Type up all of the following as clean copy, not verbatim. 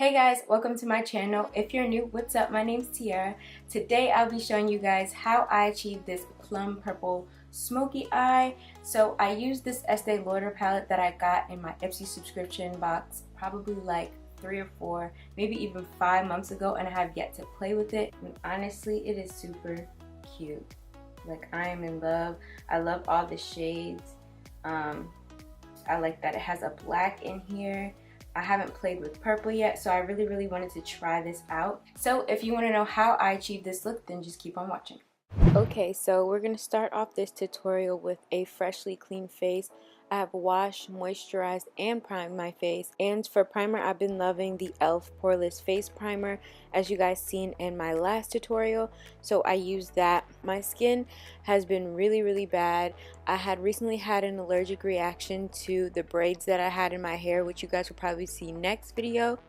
Hey guys, welcome to my channel. If you're new, what's up? My name's Tiara. Today I'll be showing you guys how I achieved this plum purple smoky eye. So I used this Estee Lauder palette that I got in my Ipsy subscription box probably like 3 or 4, maybe even 5 months ago, and I have yet to play with it. And honestly, it is super cute. Like, I am in love. I love all the shades. I like that it has a black in here. I haven't played with purple yet, so I really wanted to try this out. So if you want to know how I achieved this look, then just keep on watching. Okay, so we're going to start off this tutorial with a freshly clean face. I have washed, moisturized, and primed my face. And for primer, I've been loving the e.l.f. Poreless Face Primer, as you guys seen in my last tutorial. So I used that. My skin has been really bad. I had recently had an allergic reaction to the braids that I had in my hair, which you guys will probably see next video.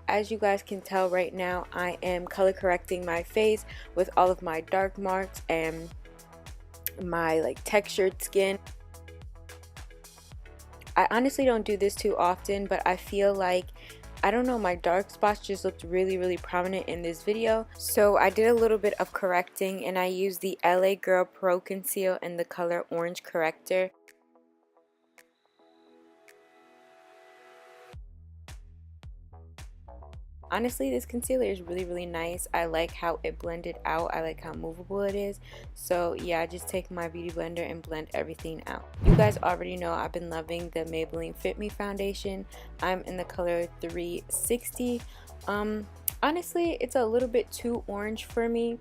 As you guys can tell right now, I am color correcting my face with all of my dark marks and my textured skin. I honestly don't do this too often, but I feel like, I don't know, my dark spots just looked really prominent in this video. So I did a little bit of correcting, and I used the LA Girl Pro Conceal in the color Orange Corrector. Honestly, this concealer is really nice. I like how it blended out. I like how movable it is. So yeah, I just take my beauty blender and blend everything out. You guys already know I've been loving the Maybelline Fit Me foundation. I'm in the color 360. Honestly, it's a little bit too orange for me.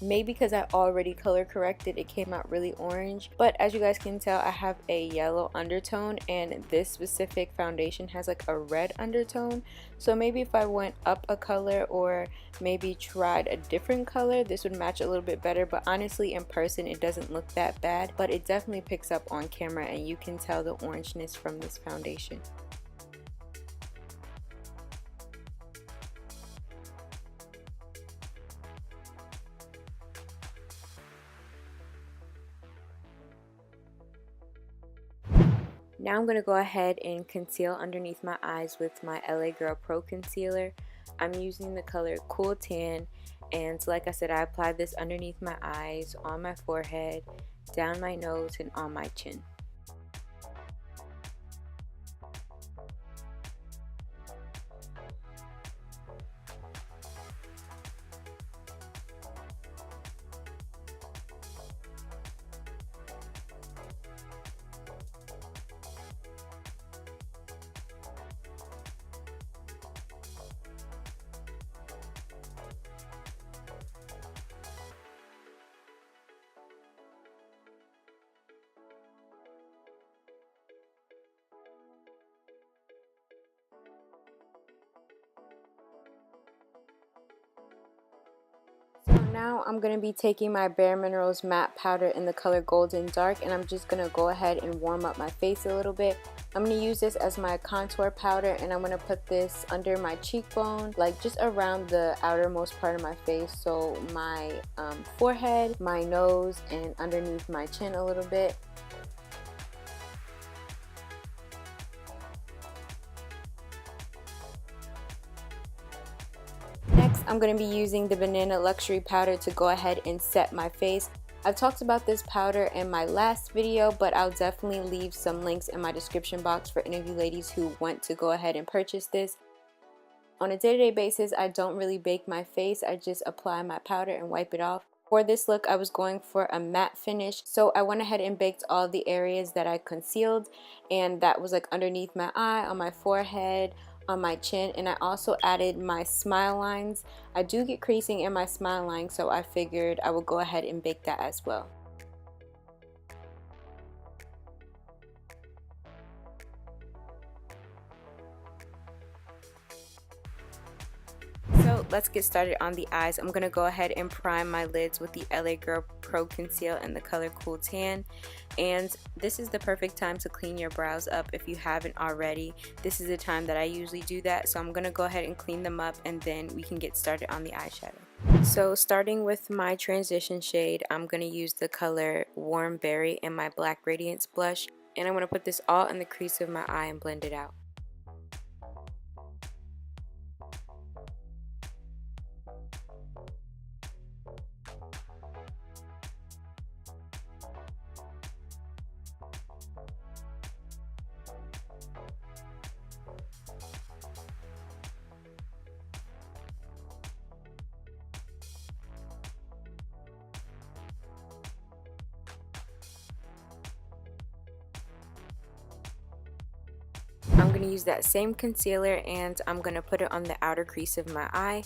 Maybe because I already color corrected, it came out really orange. But as you guys can tell, I have a yellow undertone, and this specific foundation has like a red undertone. So maybe if I went up a color or maybe tried a different color, this would match a little bit better. But honestly, in person, it doesn't look that bad. But it definitely picks up on camera, and you can tell the orangeness from this foundation. Now I'm going to go ahead and conceal underneath my eyes with my LA Girl Pro Concealer. I'm using the color Cool Tan, and like I said, I applied this underneath my eyes, on my forehead, down my nose, and on my chin. So now I'm going to be taking my Bare Minerals matte powder in the color Golden Dark, and I'm just going to go ahead and warm up my face a little bit. I'm going to use this as my contour powder, and I'm going to put this under my cheekbone, like just around the outermost part of my face, so my forehead, my nose, and underneath my chin a little bit. Next, I'm going to be using the Banana Luxury Powder to go ahead and set my face. I've talked about this powder in my last video, but I'll definitely leave some links in my description box for any of you ladies who want to go ahead and purchase this. On a day-to-day basis, I don't really bake my face. I just apply my powder and wipe it off. For this look, I was going for a matte finish, so I went ahead and baked all the areas that I concealed, and that was like underneath my eye, on my forehead, on my chin, and I also added my smile lines. I do get creasing in my smile line, so I figured I would go ahead and bake that as well. So let's get started on the eyes. I'm going to go ahead and prime my lids with the LA Girl Pro Conceal in the color Cool Tan. And this is the perfect time to clean your brows up if you haven't already. This is the time that I usually do that. So I'm going to go ahead and clean them up, and then we can get started on the eyeshadow. So starting with my transition shade, I'm going to use the color Warm Berry in my Black Radiance blush. And I'm going to put this all in the crease of my eye and blend it out. going to use that same concealer and I'm going to put it on the outer crease of my eye.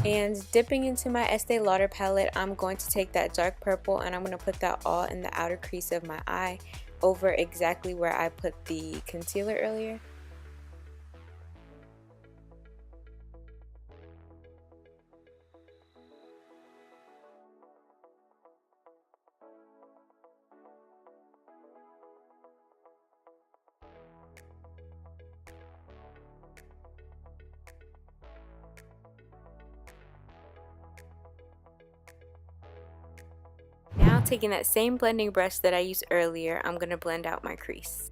And dipping into my Estee Lauder palette, I'm going to take that dark purple and I'm going to put that all in the outer crease of my eye over exactly where I put the concealer earlier. Now taking that same blending brush that I used earlier, I'm going to blend out my crease.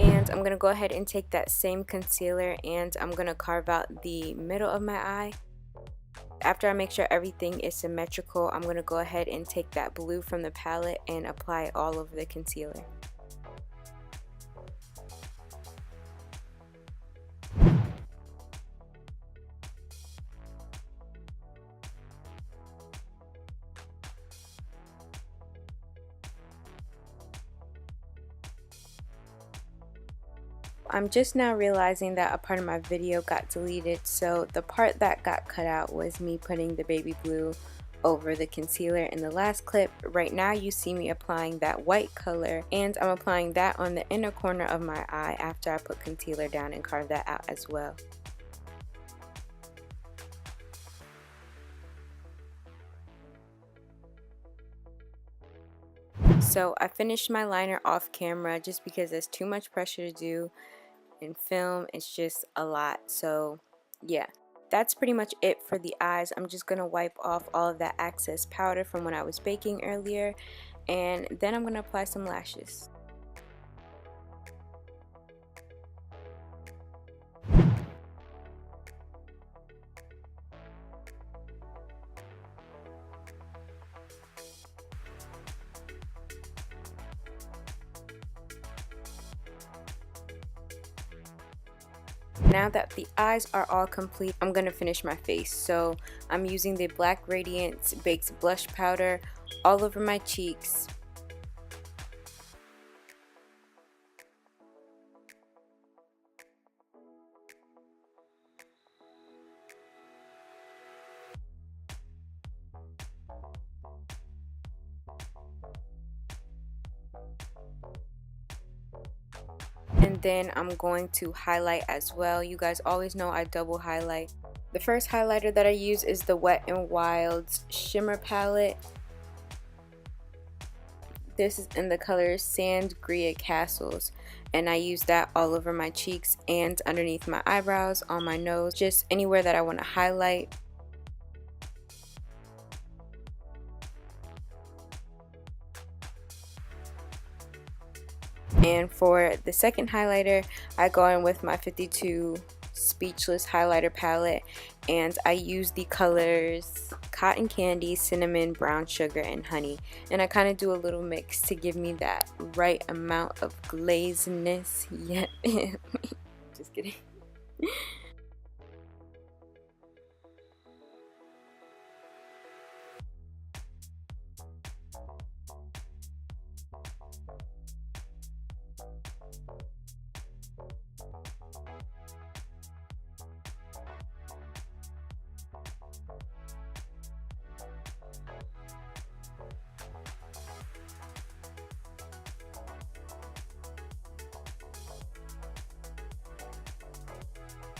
And I'm going to go ahead and take that same concealer and I'm going to carve out the middle of my eye. After I make sure everything is symmetrical, I'm going to go ahead and take that blue from the palette and apply it all over the concealer. I'm just now realizing that a part of my video got deleted, so the part that got cut out was me putting the baby blue over the concealer in the last clip. Right now you see me applying that white color and I'm applying that on the inner corner of my eye after I put concealer down and carve that out as well. So I finished my liner off camera just because there's too much pressure to do in film. It's just a lot. So yeah, that's pretty much it for the eyes. I'm just gonna wipe off all of that excess powder from when I was baking earlier, and then I'm gonna apply some lashes. Now that the eyes are all complete, I'm going to finish my face. So I'm using the Black Radiance Baked Blush Powder all over my cheeks. And then I'm going to highlight as well. You guys always know I double highlight. The first highlighter that I use is the Wet n Wild's Shimmer Palette. This is in the color Sangria Castles, and I use that all over my cheeks and underneath my eyebrows, on my nose, just anywhere that I want to highlight. And for the second highlighter, I go in with my 52 Speechless highlighter palette, and I use the colors Cotton Candy, Cinnamon, Brown Sugar, and Honey, and I kind of do a little mix to give me that right amount of glaziness. Yeah, just kidding.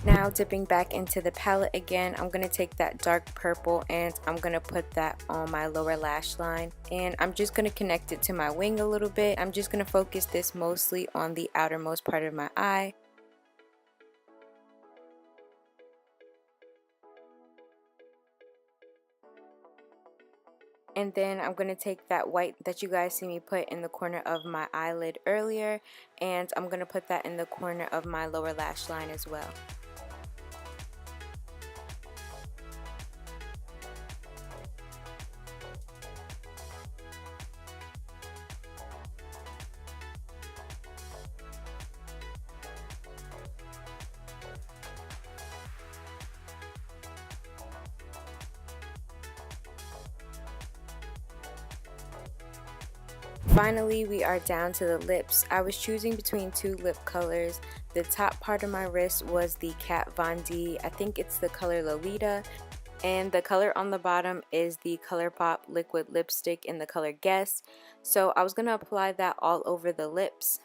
Now dipping back into the palette again, I'm going to take that dark purple and I'm going to put that on my lower lash line, and I'm just going to connect it to my wing a little bit. I'm just going to focus this mostly on the outermost part of my eye. And then I'm going to take that white that you guys see me put in the corner of my eyelid earlier, and I'm going to put that in the corner of my lower lash line as well. Finally, we are down to the lips. I was choosing between two lip colors. The top part of my wrist was the Kat Von D, I think it's the color Lolita, and the color on the bottom is the ColourPop liquid lipstick in the color Guess. So I was going to apply that all over the lips,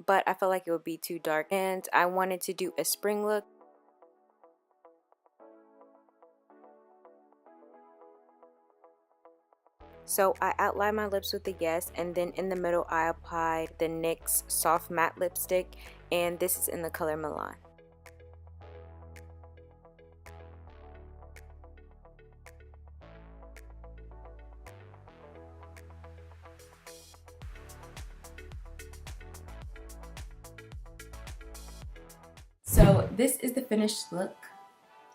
but I felt like it would be too dark and I wanted to do a spring look. So I outlined my lips with the Yes, and then in the middle I applied the NYX Soft Matte Lipstick, and this is in the color Milan. So this is the finished look.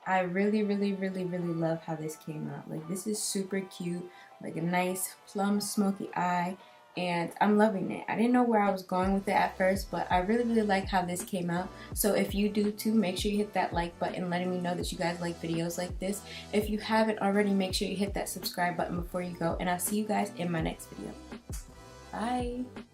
I really love how this came out. Like, this is super cute, like a nice plum smoky eye, and I'm loving it. I didn't know where I was going with it at first, but I really like how this came out. So if you do too, make sure you hit that like button letting me know that you guys like videos like this. If you haven't already, make sure you hit that subscribe button before you go, and I'll see you guys in my next video. Bye.